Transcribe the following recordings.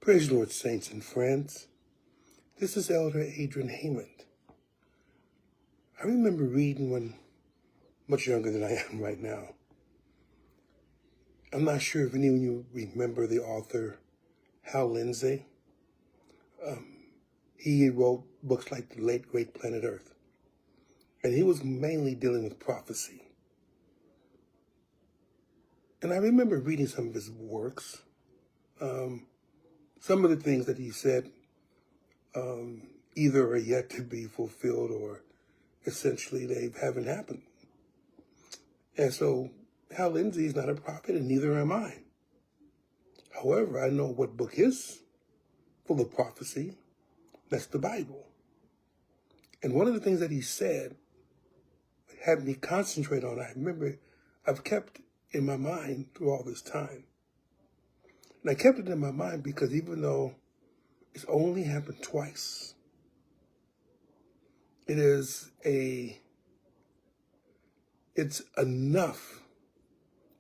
Praise the Lord, saints and friends. This is Elder Adrian Haymond. I remember reading when much younger than I am right now. I'm not sure if any of you remember the author Hal Lindsey. He wrote books like The Late Great Planet Earth. And he was mainly dealing with prophecy. And I remember reading some of his works. Some of the things that he said either are yet to be fulfilled or essentially they haven't happened. And so Hal Lindsey is not a prophet and neither am I. However, I know what book is full of prophecy. That's the Bible. And one of the things that he said had me concentrate on, I remember I've kept in my mind through all this time. And I kept it in my mind because even though it's only happened twice, it's enough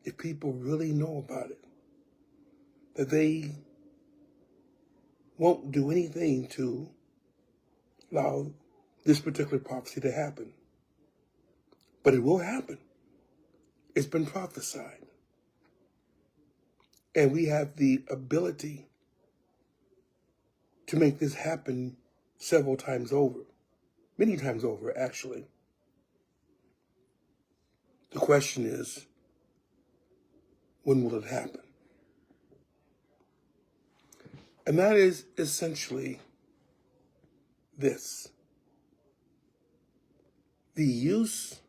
if people really know about it, that they won't do anything to allow this particular prophecy to happen. But it will happen. It's been prophesied. And we have the ability to make this happen several times over. Many times over, actually. The question is, when will it happen? And that is essentially this. The use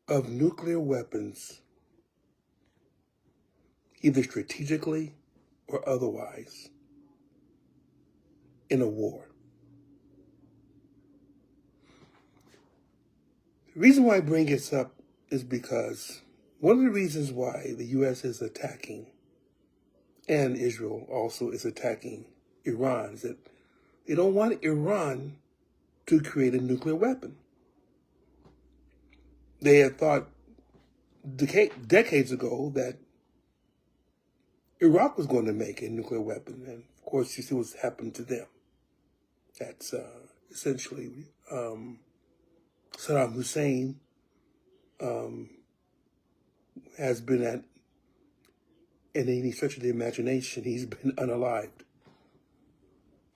of nuclear weapons, either strategically or otherwise, in a war. The reason why I bring this up is because one of the reasons why the U.S. is attacking, and Israel also is attacking Iran, is that they don't want Iran to create a nuclear weapon. They had thought decades ago that Iraq was going to make a nuclear weapon. And of course, you see what's happened to them. That's essentially Saddam Hussein has been at, in any stretch of the imagination, he's been unalived.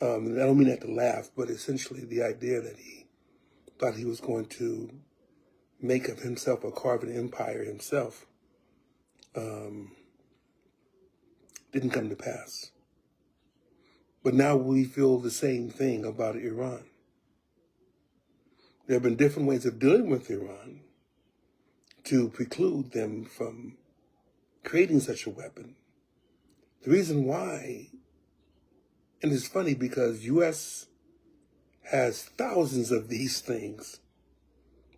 And I don't mean that to laugh, but essentially the idea that he thought he was going to make of himself a carving empire himself didn't come to pass. But now we feel the same thing about Iran. There have been different ways of dealing with Iran to preclude them from creating such a weapon. The reason why, and it's funny because U.S. has thousands of these things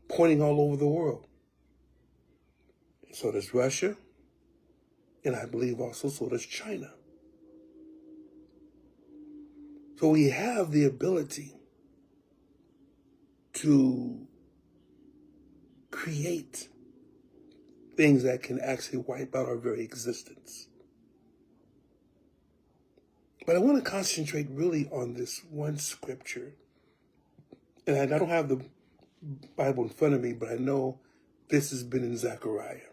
pointing all over the world. So does Russia, and I believe also so does China. So we have the ability to create things that can actually wipe out our very existence. But I want to concentrate really on this one scripture. And I don't have the Bible in front of me, but I know this has been in Zechariah.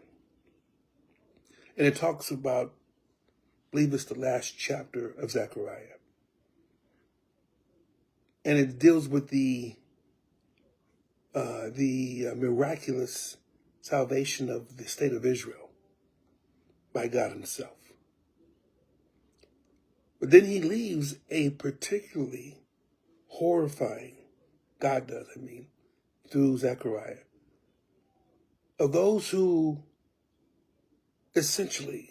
And it talks about, I believe it's the last chapter of Zechariah. And it deals with the miraculous salvation of the state of Israel by God himself. But then he leaves a particularly horrifying, God does, through Zechariah, of those who essentially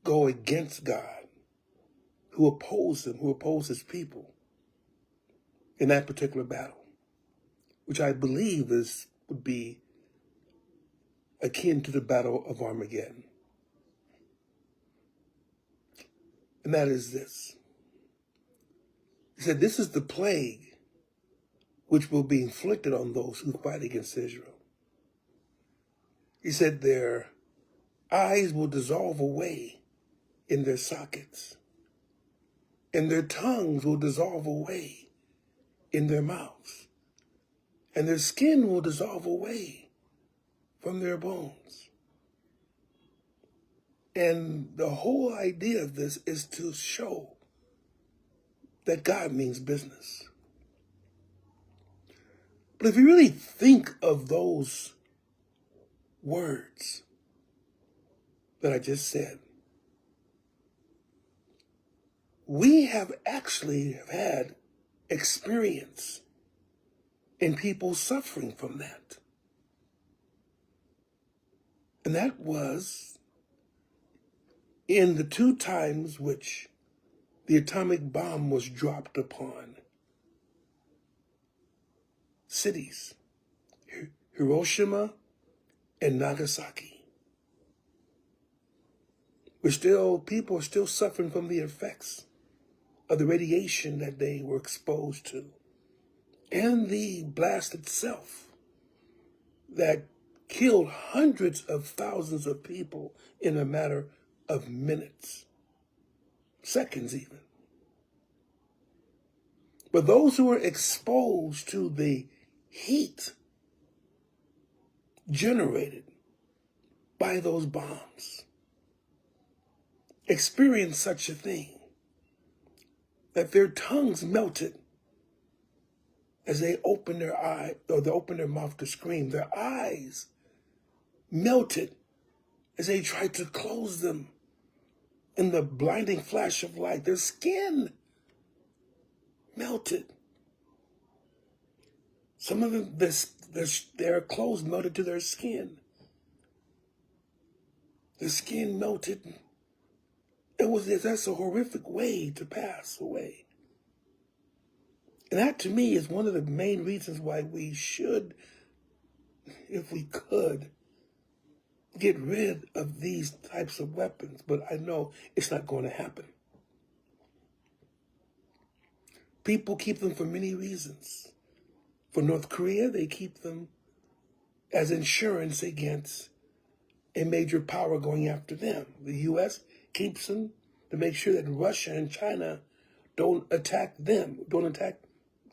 go against God, who oppose him, who oppose his people in that particular battle, which I believe would be akin to the Battle of Armageddon. And that is this. He said, this is the plague which will be inflicted on those who fight against Israel. He said their eyes will dissolve away in their sockets, and their tongues will dissolve away in their mouths, and their skin will dissolve away from their bones. And the whole idea of this is to show that God means business. But if you really think of those words that I just said, we have actually had experience in people suffering from that. And that was in the 2 times which the atomic bomb was dropped upon cities, Hiroshima and Nagasaki. People are still suffering from the effects of the radiation that they were exposed to, and the blast itself that killed hundreds of thousands of people in a matter of minutes, seconds even. But those who were exposed to the heat generated by those bombs experienced such a thing that their tongues melted as they opened their eye, or they opened their mouth to scream. Their eyes melted as they tried to close them in the blinding flash of light. Their skin melted. Some of them, their clothes melted to their skin. Their skin melted. That's a horrific way to pass away. And that, to me, is one of the main reasons why we should, if we could, get rid of these types of weapons. But I know it's not going to happen. People keep them for many reasons. For North Korea, they keep them as insurance against a major power going after them. The U.S. keeps them to make sure that Russia and China don't attack them, don't attack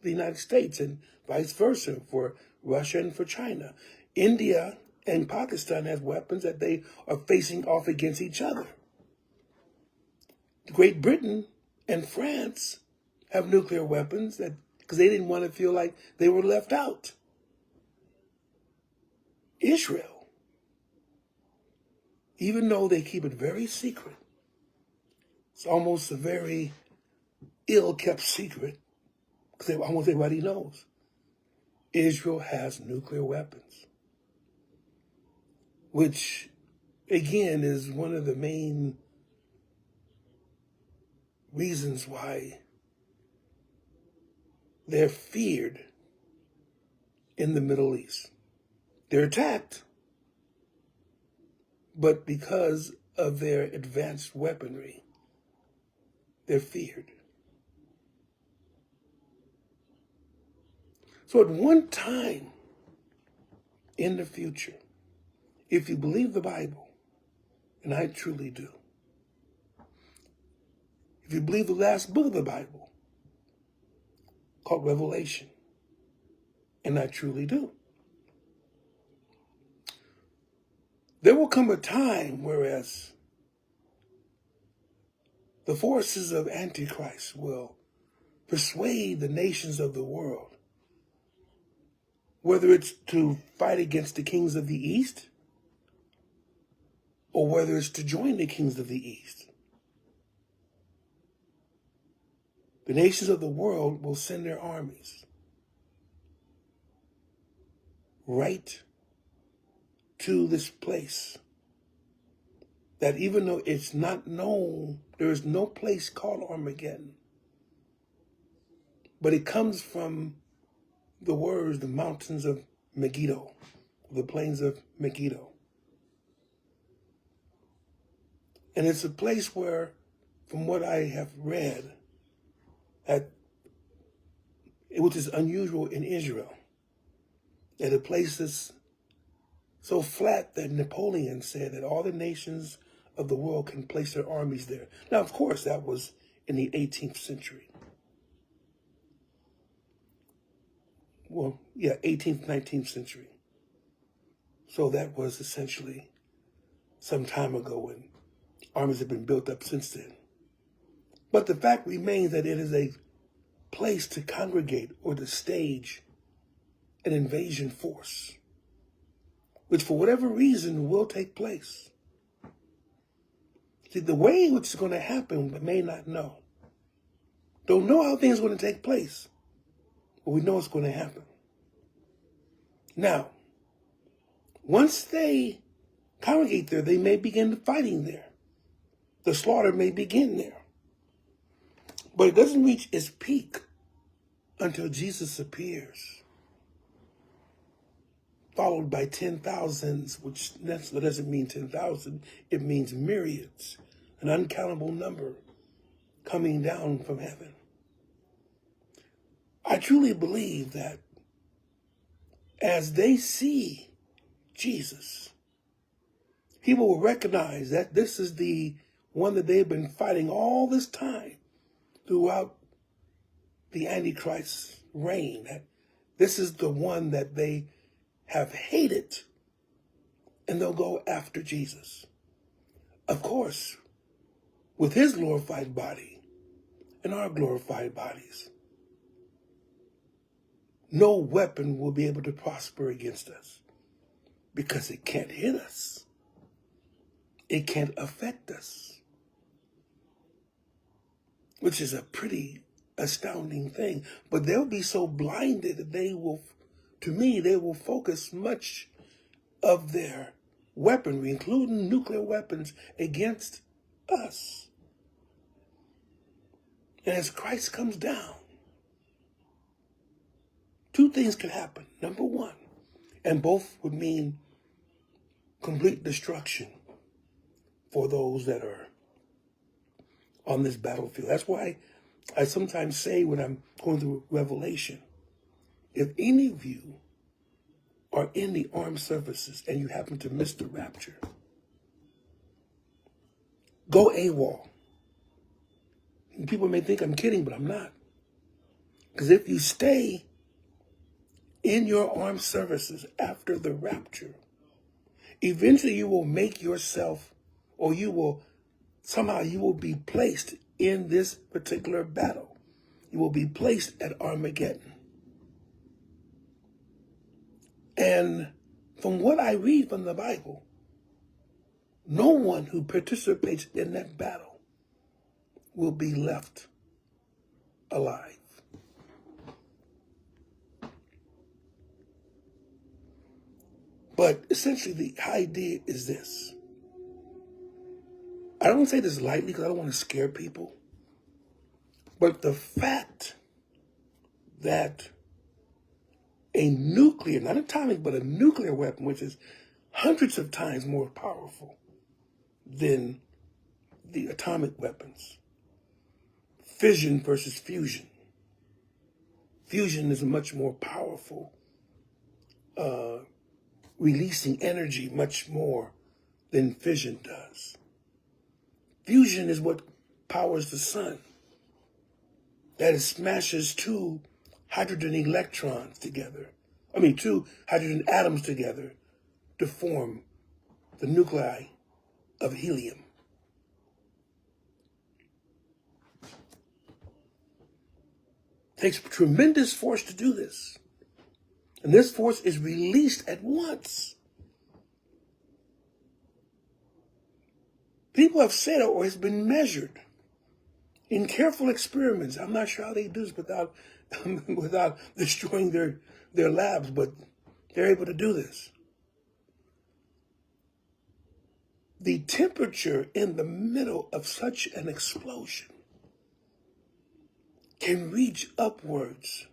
the United States, and vice versa for Russia and for China. India and Pakistan have weapons that they are facing off against each other. Great Britain and France have nuclear weapons because they didn't want to feel like they were left out. Israel, even though they keep it very secret, it's almost a very ill-kept secret, because almost everybody knows, Israel has nuclear weapons, which, again, is one of the main reasons why they're feared in the Middle East. They're attacked, but because of their advanced weaponry, they're feared. So at one time in the future, if you believe the Bible, and I truly do, if you believe the last book of the Bible, called Revelation, and I truly do, there will come a time whereas the forces of Antichrist will persuade the nations of the world, whether it's to fight against the kings of the East or whether it's to join the kings of the East. The nations of the world will send their armies right to this place that, even though it's not known, there is no place called Armageddon, but it comes from the words, the mountains of Megiddo, the plains of Megiddo. And it's a place where, from what I have read, which is unusual in Israel, that a place that's so flat that Napoleon said that all the nations of the world can place their armies there. Now, of course, that was in the 18th century. Well, yeah, 18th, 19th century. So that was essentially some time ago, and armies have been built up since then. But the fact remains that it is a place to congregate or to stage an invasion force, which for whatever reason will take place. See, the way in which it's going to happen, we may not know. Don't know how things are going to take place, but we know it's going to happen. Now, once they congregate there, they may begin fighting there. The slaughter may begin there. But it doesn't reach its peak until Jesus appears, followed by 10,000s, which doesn't mean 10,000. It means myriads, an uncountable number coming down from heaven. I truly believe that as they see Jesus, people will recognize that this is the one that they've been fighting all this time throughout the Antichrist's reign. That this is the one that they have hated, and they'll go after Jesus. Of course, with his glorified body and our glorified bodies, no weapon will be able to prosper against us because it can't hit us. It can't affect us, which is a pretty astounding thing. But they'll be so blinded that they will focus much of their weaponry, including nuclear weapons, against us. And as Christ comes down, two things could happen. Number one, and both would mean complete destruction for those that are on this battlefield. That's why I sometimes say when I'm going through Revelation, if any of you are in the armed services and you happen to miss the rapture, go AWOL. And people may think I'm kidding, but I'm not. Because if you stay in your armed services after the rapture, eventually you will make yourself, or you will be placed in this particular battle. You will be placed at Armageddon. And from what I read from the Bible, no one who participates in that battle will be left alive. But essentially the idea is this. I don't say this lightly because I don't want to scare people. But the fact that a nuclear, not atomic, but a nuclear weapon, which is hundreds of times more powerful than the atomic weapons. Fission versus fusion. Fusion is much more powerful, releasing energy much more than fission does. Fusion is what powers the sun. That it smashes two hydrogen electrons together. Two hydrogen atoms together to form the nuclei of helium. It takes tremendous force to do this. And this force is released at once. People have said it, or it's been measured in careful experiments. I'm not sure how they do this without destroying their labs, but they're able to do this. The temperature in the middle of such an explosion can reach upwards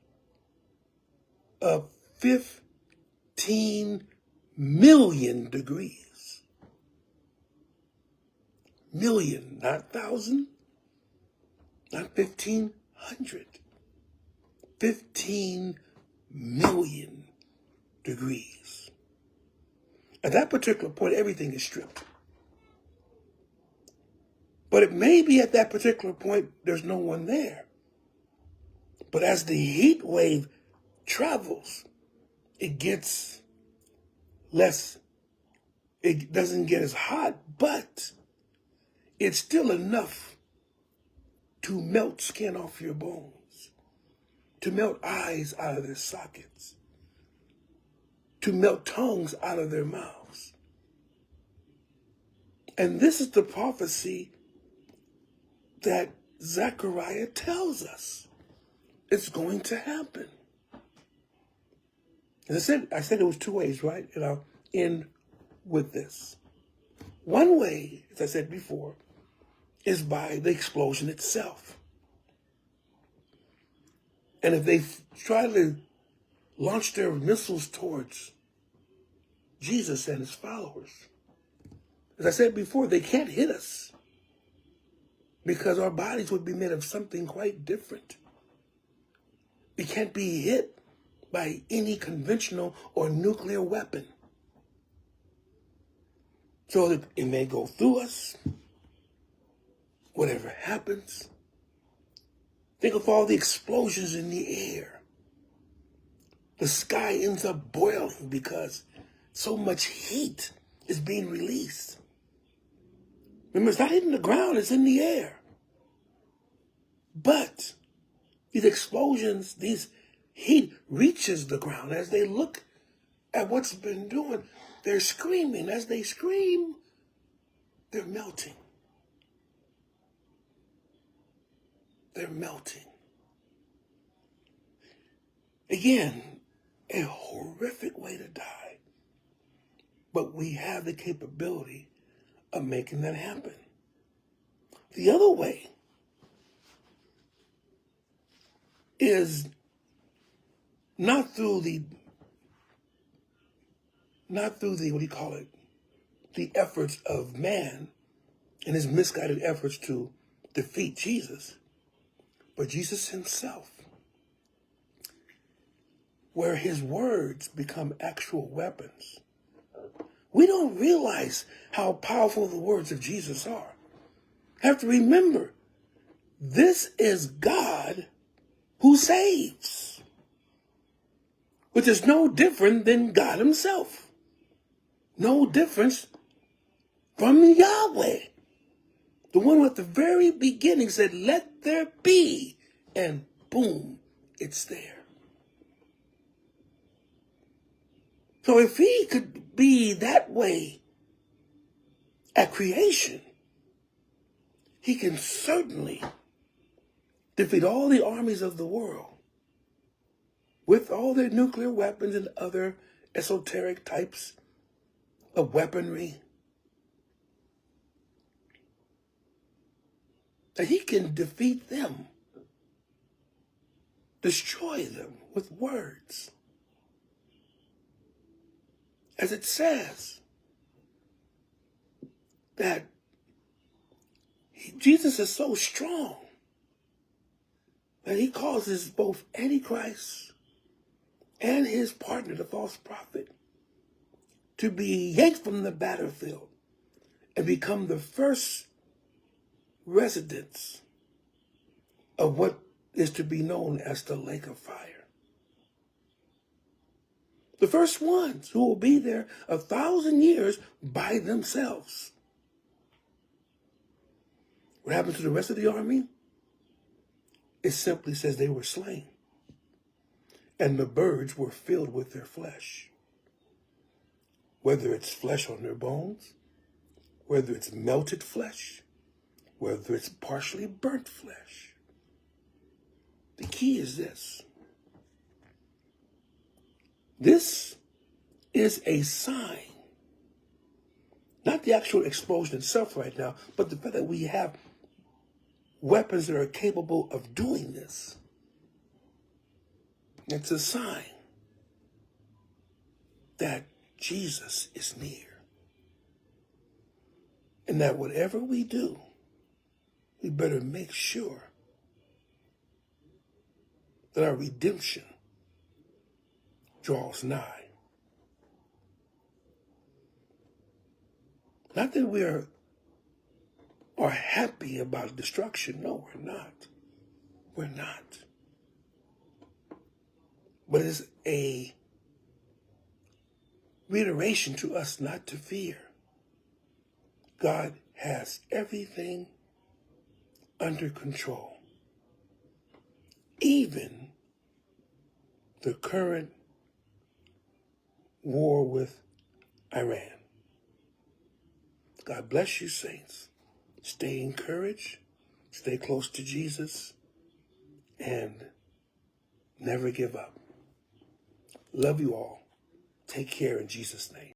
of 15 million degrees. Million, not thousand, not 1,500. 15 million degrees. At that particular point, everything is stripped. But it may be at that particular point, there's no one there. But as the heat wave travels, it gets less, it doesn't get as hot, but it's still enough to melt skin off your bones, to melt eyes out of their sockets, to melt tongues out of their mouths. And this is the prophecy that Zechariah tells us. It's going to happen. As I said it was two ways, right? And I'll end with this. One way, as I said before, is by the explosion itself. And if they try to launch their missiles towards Jesus and his followers, as I said before, they can't hit us because our bodies would be made of something quite different. It can't be hit by any conventional or nuclear weapon. So it may go through us, whatever happens. Think of all the explosions in the air. The sky ends up boiling because so much heat is being released. Remember, it's not hitting the ground, it's in the air. But these explosions, these heat reaches the ground. As they look at what's been doing, they're screaming. As they scream, they're melting. They're melting. Again, a horrific way to die. But we have the capability of making that happen. The other way is not through the the efforts of man and his misguided efforts to defeat Jesus, but Jesus himself, where his words become actual weapons. We don't realize how powerful the words of Jesus are. Have to remember, this is God who saves, which is no different than God himself. No difference from Yahweh. The one who at the very beginning said, let there be, and boom, it's there. So if he could be that way at creation, he can certainly defeat all the armies of the world with all their nuclear weapons and other esoteric types of weaponry. That he can defeat them, destroy them with words. As it says, that Jesus is so strong that he causes both Antichrist and his partner, the false prophet, to be yanked from the battlefield and become the first residents of what is to be known as the lake of fire. The first ones who will be there 1,000 years by themselves. What happened to the rest of the army? It simply says they were slain, and the birds were filled with their flesh. Whether it's flesh on their bones, whether it's melted flesh, whether it's partially burnt flesh. The key is this. This is a sign, not the actual explosion itself right now, but the fact that we have weapons that are capable of doing this. It's a sign that Jesus is near. And that whatever we do, we better make sure that our redemption draws nigh. Not that we're are happy about destruction. No, we're not. We're not. But it's a reiteration to us not to fear. God has everything under control. Even the current war with Iran. God bless you, saints. Stay encouraged, stay close to Jesus, and never give up. Love you all. Take care in Jesus' name.